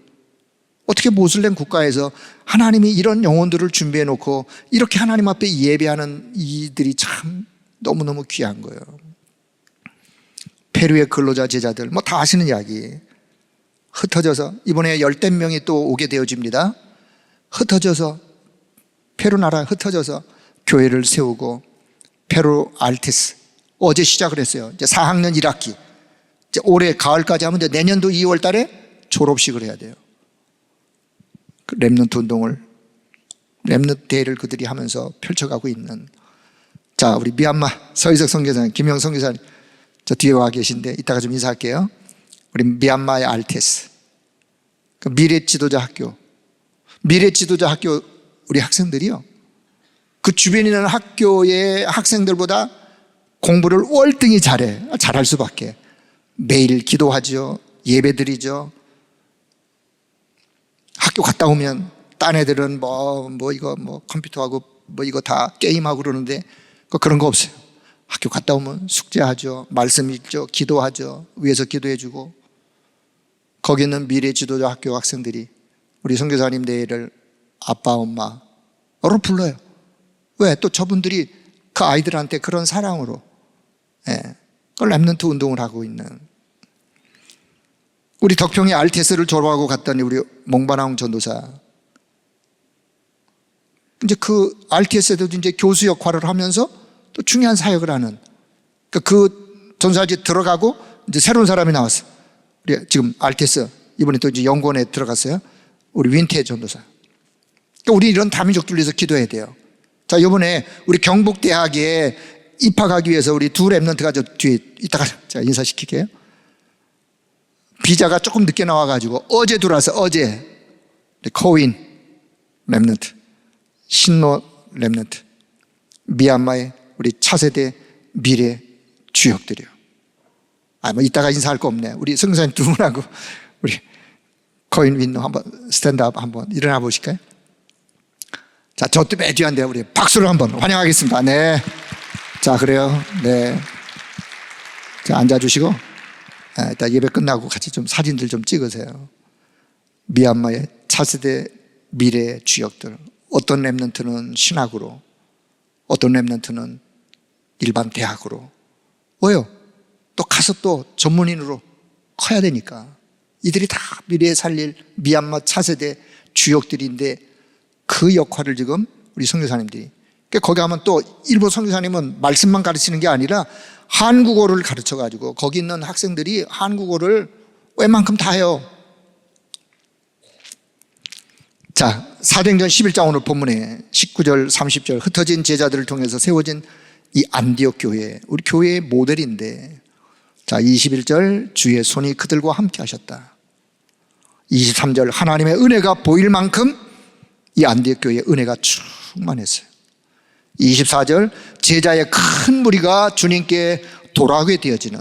Speaker 1: 어떻게 모슬렘 국가에서 하나님이 이런 영혼들을 준비해 놓고 이렇게 하나님 앞에 예배하는 이들이 참 너무너무 귀한 거예요. 페루의 근로자 제자들 뭐 다 아시는 이야기. 흩어져서 이번에 10대 명이 또 오게 되어집니다. 흩어져서 페루 나라에 흩어져서 교회를 세우고 페루 알티스 어제 시작을 했어요. 이제 4학년 1학기 이제 올해 가을까지 하면 내년도 2월 달에 졸업식을 해야 돼요. 그 렘넌트 운동을, 렘넌트 대회를 그들이 하면서 펼쳐가고 있는. 자, 우리 미얀마 서희석 선교사님, 김영 선교사님 저 뒤에 와 계신데 이따가 좀 인사할게요. 우리 미얀마의 알테스, 그 미래 지도자 학교, 미래 지도자 학교 우리 학생들이요, 그 주변에 있는 학교의 학생들보다 공부를 월등히 잘할 수밖에. 매일 기도하죠, 예배드리죠. 학교 갔다 오면 딴 애들은 이거 컴퓨터하고 이거 다 게임하고 그러는데 그런 거 없어요. 학교 갔다 오면 숙제하죠, 말씀 읽죠, 기도하죠, 위에서 기도해주고. 거기 있는 미래 지도자 학교 학생들이 우리 선교사님 대회를 아빠 엄마로 불러요. 왜? 또 저분들이 그 아이들한테 그런 사랑으로 그 렘넌트 운동을 하고 있는. 우리 덕평의 RTS를 졸업하고 갔더니 우리 몽바나웅 전도사, 이제 그 RTS에도 이제 교수 역할을 하면서 또 중요한 사역을 하는 그 전사지 들어가고 이제 새로운 사람이 나왔어. 우리 지금 RTS 이번에 또 이제 연구원에 들어갔어요. 우리 윈태 전도사. 그러니까 우리 이런 다민족들 위해서 기도해야 돼요. 자, 이번에 우리 경북대학에 입학하기 위해서 우리 두 렘넌트가 저 뒤에 이따가 제가 인사시킬게요. 비자가 조금 늦게 나와가지고 어제 들어와서 어제 코윈 렘넌트, 신노 렘넌트, 미얀마의 차세대 미래 주역들이요. 뭐 이따가 인사할 거 없네. 우리 성사님 두 분하고 우리 코인 윈노 한번 스탠드업 한번 일어나 보실까요? 자, 저도 매주한데 우리 박수를 한번 환영하겠습니다. 네. 자, 그래요. 네. 자, 앉아주시고 일단 예배 끝나고 같이 좀 사진들 좀 찍으세요. 미얀마의 차세대 미래 주역들. 어떤 렘넌트는 신학으로, 어떤 렘넌트는 일반 대학으로. 왜요? 또 가서 또 전문인으로 커야 되니까. 이들이 다 미래에 살릴 미얀마 차세대 주역들인데 그 역할을 지금 우리 선교사님들이. 거기 가면 또 일부 선교사님은 말씀만 가르치는 게 아니라 한국어를 가르쳐가지고 거기 있는 학생들이 한국어를 웬만큼 다 해요. 자, 사도행전 11장 오늘 본문에 19절 30절 흩어진 제자들을 통해서 세워진 이 안디옥 교회, 우리 교회의 모델인데, 자 21절 주의 손이 그들과 함께 하셨다. 23절 하나님의 은혜가 보일 만큼 이 안디옥 교회에 은혜가 충만했어요. 24절 제자의 큰 무리가 주님께 돌아오게 되어지는.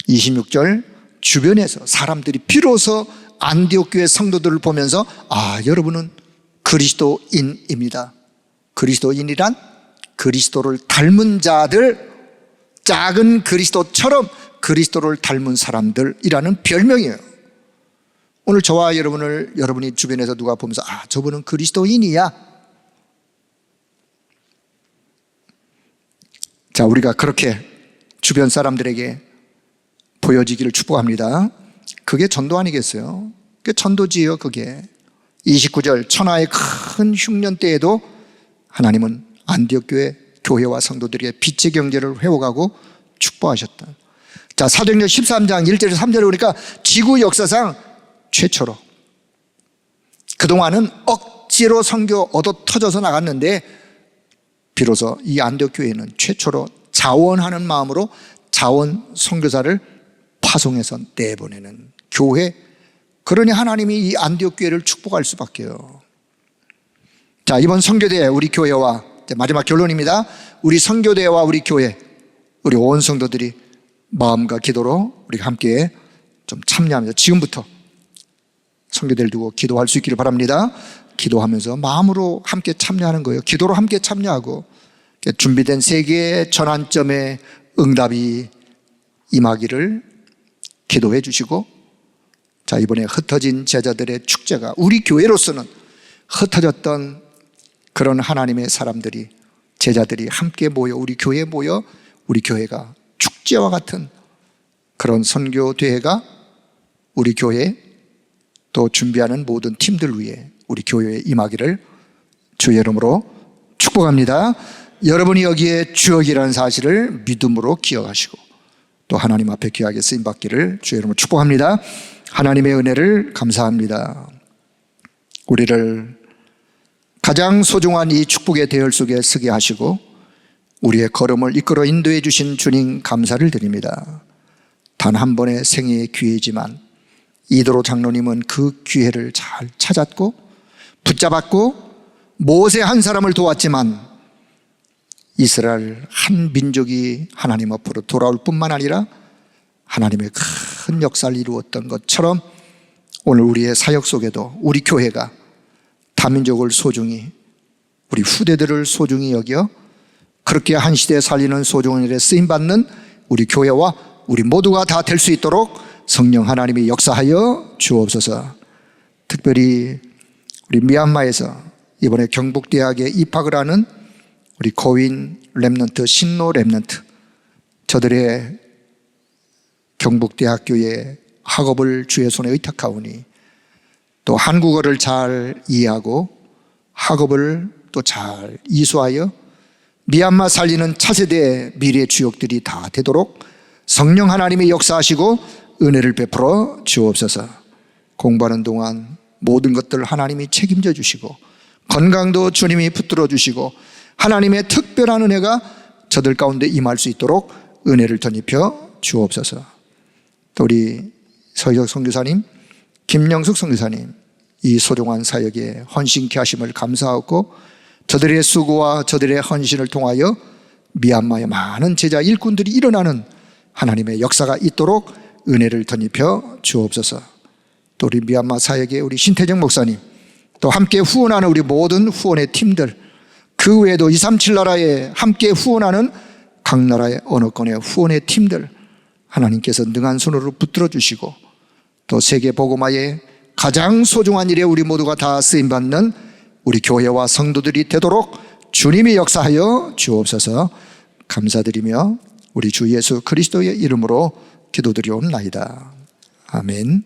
Speaker 1: 26절 주변에서 사람들이 비로소 안디옥 교회 성도들을 보면서 여러분은 그리스도인입니다. 그리스도인이란 그리스도를 닮은 자들, 작은 그리스도처럼 그리스도를 닮은 사람들이라는 별명이에요. 오늘 저와 여러분이 주변에서 누가 보면서 저분은 그리스도인이야. 자, 우리가 그렇게 주변 사람들에게 보여지기를 축복합니다. 그게 전도 아니겠어요? 그게 전도지예요. 그게 29절 천하의 큰 흉년 때에도 하나님은 안디옥 교회와 성도들에게 빛의 경제를 회복하고 축복하셨다. 자, 사도행전 13장 1절에서 3절에 보니까 지구 역사상 최초로, 그동안은 억지로 선교 얻어 터져서 나갔는데 비로소 이 안디옥 교회는 최초로 자원하는 마음으로 자원 선교사를 파송해서 내보내는 교회. 그러니 하나님이 이 안디옥 교회를 축복할 수밖에요. 자, 이번 선교대 우리 교회와 마지막 결론입니다. 우리 선교대와 우리 교회, 우리 온 성도들이 마음과 기도로 우리가 함께 좀 참여합니다. 지금부터 선교대를 두고 기도할 수 있기를 바랍니다. 기도하면서 마음으로 함께 참여하는 거예요. 기도로 함께 참여하고 준비된 세계의 전환점에 응답이 임하기를 기도해 주시고, 자, 이번에 흩어진 제자들의 축제가 우리 교회로서는 흩어졌던 그런 하나님의 사람들이, 제자들이 함께 모여 우리 교회에 모여 우리 교회가 축제와 같은 그런 선교대회가 우리 교회 또 준비하는 모든 팀들 위해 우리 교회에 임하기를 주의 이름으로 축복합니다. 여러분이 여기에 주역이라는 사실을 믿음으로 기억하시고 또 하나님 앞에 귀하게 쓰임받기를 주의 이름으로 축복합니다. 하나님의 은혜를 감사합니다. 우리를 가장 소중한 이 축복의 대열 속에 서게 하시고 우리의 걸음을 이끌어 인도해 주신 주님 감사를 드립니다. 단 한 번의 생애의 기회이지만 이도로 장로님은 그 기회를 잘 찾았고 붙잡았고 모세 한 사람을 도왔지만 이스라엘 한 민족이 하나님 앞으로 돌아올 뿐만 아니라 하나님의 큰 역사를 이루었던 것처럼 오늘 우리의 사역 속에도 우리 교회가 다민족을 소중히, 우리 후대들을 소중히 여겨 그렇게 한 시대에 살리는 소중한 일에 쓰임받는 우리 교회와 우리 모두가 다 될 수 있도록 성령 하나님이 역사하여 주옵소서. 특별히 우리 미얀마에서 이번에 경북대학에 입학을 하는 우리 고인 렘넌트, 신노 렘넌트, 저들의 경북대학교의 학업을 주의 손에 의탁하오니 또 한국어를 잘 이해하고 학업을 또 잘 이수하여 미얀마 살리는 차세대 미래의 주역들이 다 되도록 성령 하나님이 역사하시고 은혜를 베풀어 주옵소서. 공부하는 동안 모든 것들 하나님이 책임져 주시고 건강도 주님이 붙들어 주시고 하나님의 특별한 은혜가 저들 가운데 임할 수 있도록 은혜를 덧입혀 주옵소서. 또 우리 서희석 선교사님, 김영숙 선교사님, 이 소중한 사역에 헌신케 하심을 감사하고 저들의 수고와 저들의 헌신을 통하여 미얀마의 많은 제자 일꾼들이 일어나는 하나님의 역사가 있도록 은혜를 덧입혀 주옵소서. 또 우리 미얀마 사역의 우리 신태정 목사님, 또 함께 후원하는 우리 모든 후원의 팀들, 그 외에도 237 나라에 함께 후원하는 각 나라의 어느 건의 후원의 팀들, 하나님께서 능한 손으로 붙들어 주시고, 또 세계 복음화의 가장 소중한 일에 우리 모두가 다 쓰임받는 우리 교회와 성도들이 되도록 주님이 역사하여 주옵소서. 감사드리며 우리 주 예수 그리스도의 이름으로 기도드리옵나이다. 아멘.